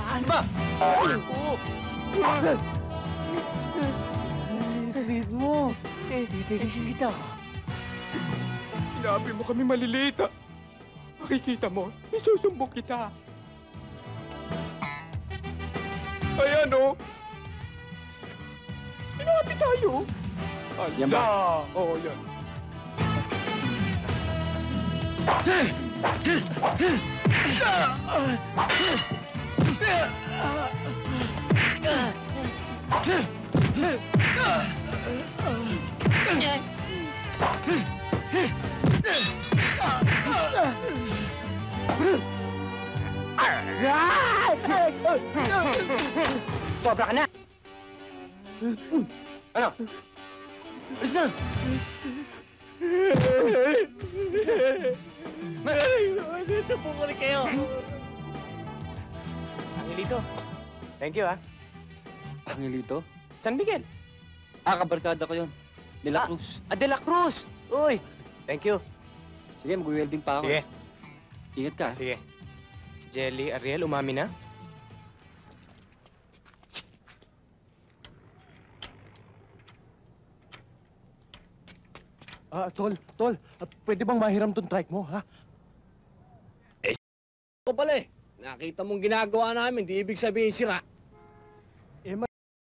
Ano ba? Liit mo. Titigisin kita. Sinabi mo kami maliliit, ha? Makikita mo, isusumbong kita. Ayan, oh. Sinabi tayo. Yan ba? Oo, yan. Sobra ka na! Ano? Alis na! Dito po ulit kayo. Angelito, thank you, ha? Angelito? San Miguel? Kabarkada ko yun. De La Cruz. De La Cruz! Uy! Thank you. Sige, mag-welding pa ako. Sige. Ingat ka. Sige. Jelly, Ariel, umami na? Tol, pwede bang mahiram tong trike mo, ha? Ako pala eh. Nakita mong ginagawa namin, di ibig sabihin sira.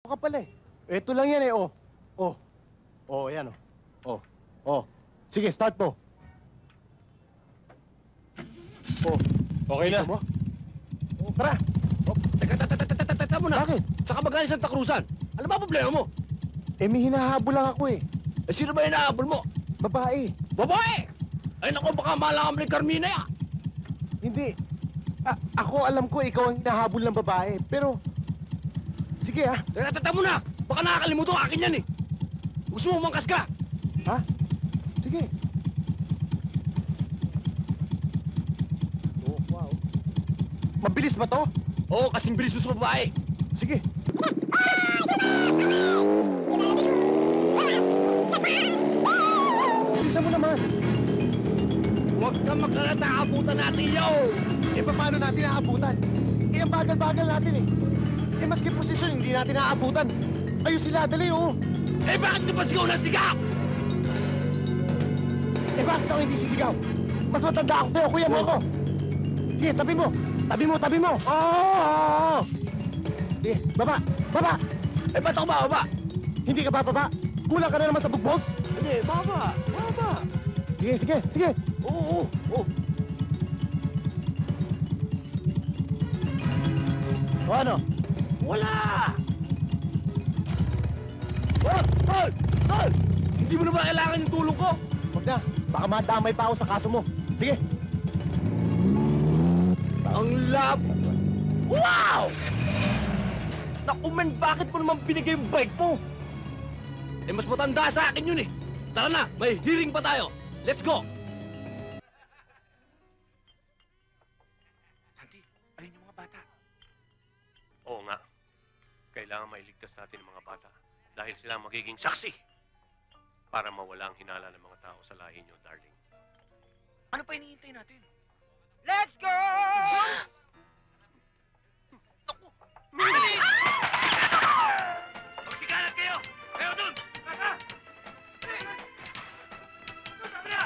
Ka pala eh. Ito lang yan eh, oh. Yan oh. Sige, start mo. Okay na. Mo? Tara! Teka muna. Bakit? Saan ka ba galing Santa Cruzan? Ano ba problema mo? May hinahabol lang ako eh. Sino ba hinahabol mo? Babae. Babae! Ay naku, baka malakam ni Carmina ya. Hindi. Ako alam ko ikaw ang hinahabol ng babae. Pero, sige ha. Teka muna. Baka nakakalimutan akin yan eh. Gusto mo mangkas ka? Ha? Sige. Oh, wow. Mabilis ba to? Oo, kasing bilis mo sa babae. Sige. Bilisan mo naman. Huwag kang magkalata, abutan natin yun. Paano natin naabutan? Ang bagal-bagal natin eh. Maski posisyon, hindi natin naabutan. Ayun sila, dali oh. Bakit di ba sigaw na sigaw? Bakit ako hindi sisigaw? Mas matanda ako sa'yo, kuya mo ako. Sige, tabi mo. Tabi mo. Oo. Sige, baba. Ba't ako bababa? Hindi ka bababa. Kulang ka na naman sa bugbog. Hindi, baba. Sige. Oo. O ano? Wala! Tol! Hindi mo na ba kailangan yung tulong ko? Huwag na. Baka madamay pa ako sa kaso mo. Sige. Ang lab! Wow! Naku men, bakit mo naman binigay yung bike mo? Mas matanda sa akin yun eh. Tara na, may hearing pa tayo. Let's go! Santi, alin yung mga bata? Oo nga. Kailangan mailigtas natin ang mga bata dahil sila ang magiging saksi para mawala ang hinala ng mga tao sa lahi niyo, darling. Ano pa hinihintay natin? Let's go! Magsigalat kayo! Kayo dun! Kaka! Sabi na!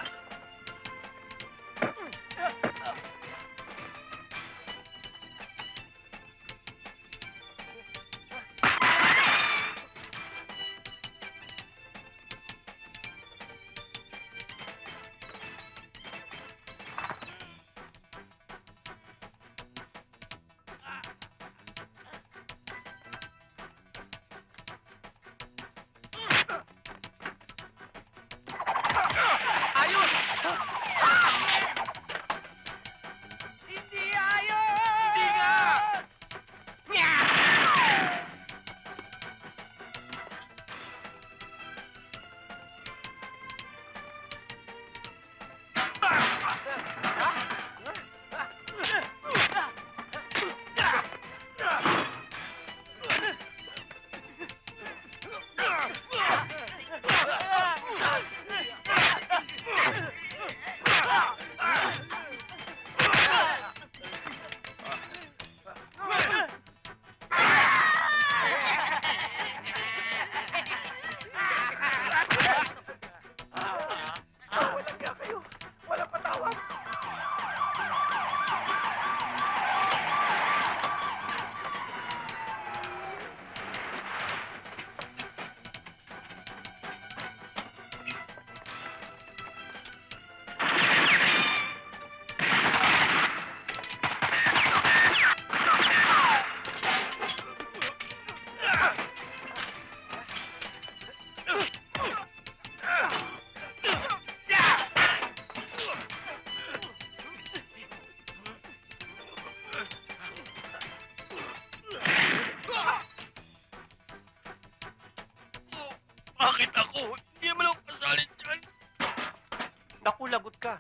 Naku, lagot ka.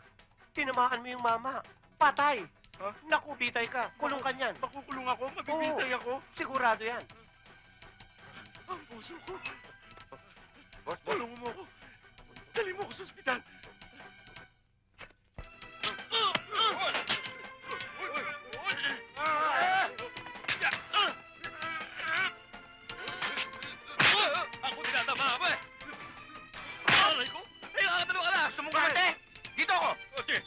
Tinamaan mo yung mama. Patay. Ha? Naku, bitay ka. Kulong ka niyan. Makukulong ako? Mabibintay Oo. ako? Sigurado yan. Ang puso ko. Tulungan mo ako. Dali mo ako sa ospital. Ako tinatama ako eh. Aray ko. Ay, nakakatalo ka na. Gusto mong kumate? Dito ako. Okay.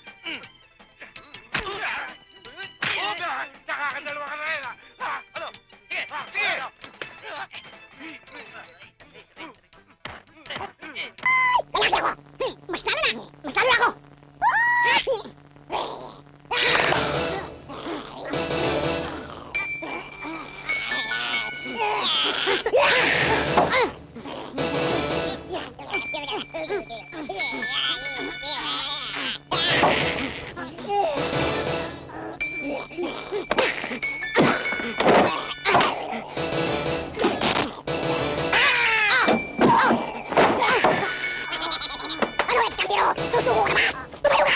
Nakakadalawa ka na rin ah. Ano? Sige! Sige! Mas lalo na! Mas lalo ako! Ano, ekstranghero? Susuko ka na! Tumayo ka!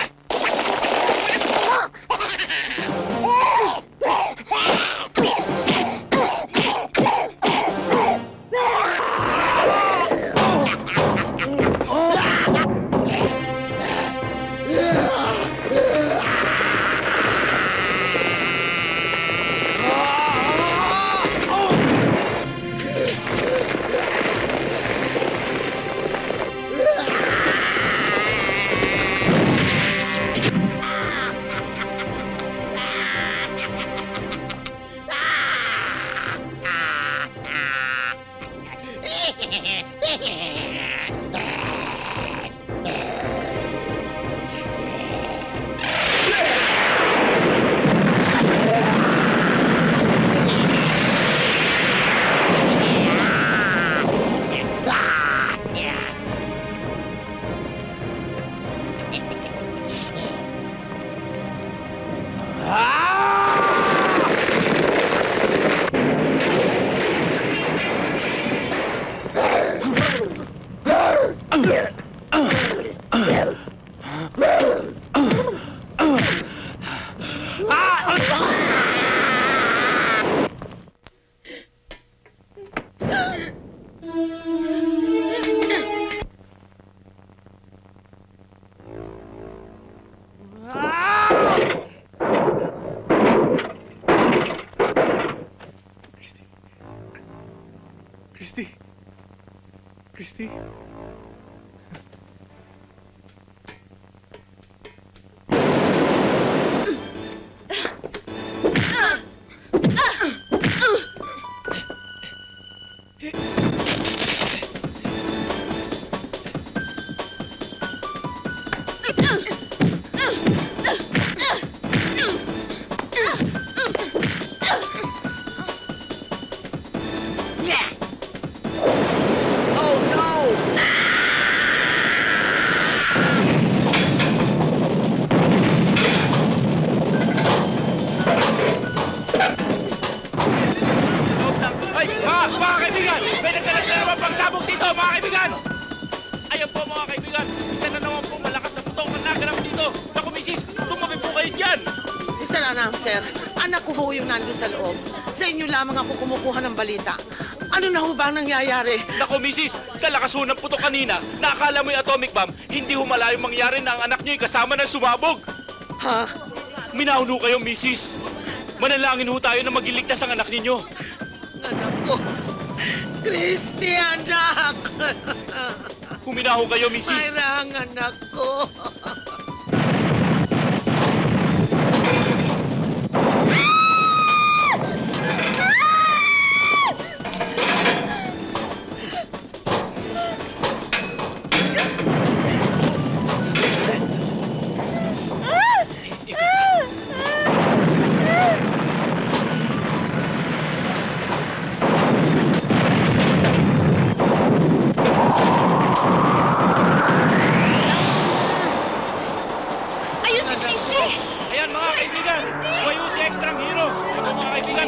Christy. Christy. Ay, mga kaibigan! May nagkalat na naman pagsabog dito, mga kaibigan! Ayan po, mga kaibigan! Isa na naman po malakas na putok ang naganap dito! Naku, misis! Tumabi po kayo dyan! Isa na lang, sir. Anak ko ho yung nandun sa loob. Sa inyo lamang ako kumukuha ng balita. Ano na ho ba ang nangyayari? Naku, misis! Sa lakas ho ng putok kanina, nakakala mo yung atomic bomb, hindi ho malayong mangyari na ang anak niyo kasama ng sumabog! Ha? Minahon ho kayo, misis! Manalangin ho tayo na magiligtas ang anak ninyo! Anak ko. Christy, anak! Huminaho kayo, misis! Mayra ang anak ko. Ayan, mga kaibigan! Huwayo si Ekstrang Hero! Ako, mga kaibigan!